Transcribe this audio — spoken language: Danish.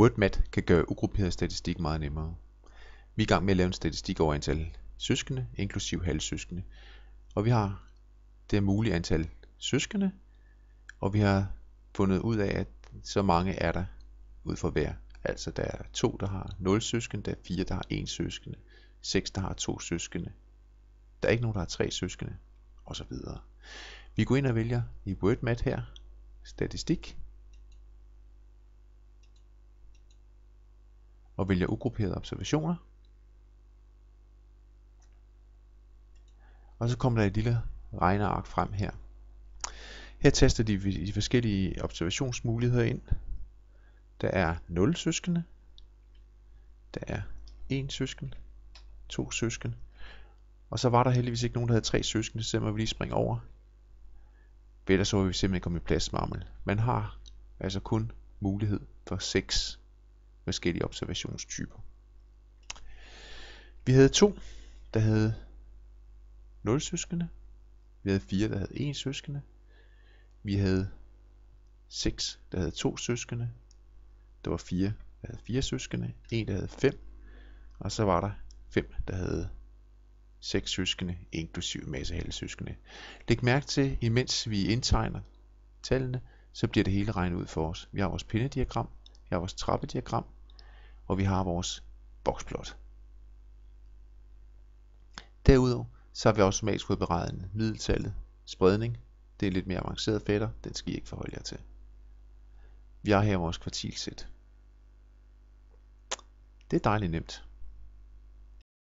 WordMat kan gøre ugrupperet statistik meget nemmere. Vi er i gang med at lave en statistik over antal søskende, inklusive halvsøskende. Og vi har det mulige antal søskende, og vi har fundet ud af, at så mange er der ud fra hver. Altså der er 2, der har 0 søskende, der er 4, der har 1 søskende, 6, der har 2 søskende. Der er ikke nogen, der har 3 søskende, og så videre. Vi går ind og vælger i WordMat her, statistik, og vælger ugrupperede observationer. Og så kommer der et lille regneark frem her. Her taster de forskellige observationsmuligheder ind. Der er 0 søskende, der er 1 søsken, 2 søsken, og så var der heldigvis ikke nogen, der havde 3 søskende, så må vi lige springe over. Ellers så vil vi simpelthen komme i pladsmangel. Man har altså kun mulighed for 6 forskellige observationstyper. Vi havde 2, der havde 0 søskende. Vi havde 4, der havde 1 søskende. Vi havde 6, der havde 2 søskende. Der var 4, der havde 4 søskende. 1, der havde 5. Og så var der 5, der havde 6 søskende, inklusive en masse halvsøskende. Læg mærke til, imens vi indtegner tallene, så bliver det hele regnet ud for os. Vi har vores pindediagram, vi har vores trappediagram, og vi har vores boksplot. Derudover så har vi automatisk fået beregnet middeltallet, spredning. Det er lidt mere avanceret fætter, den skal I ikke forholde jer til. Vi har her vores kvartilsæt. Det er dejligt nemt.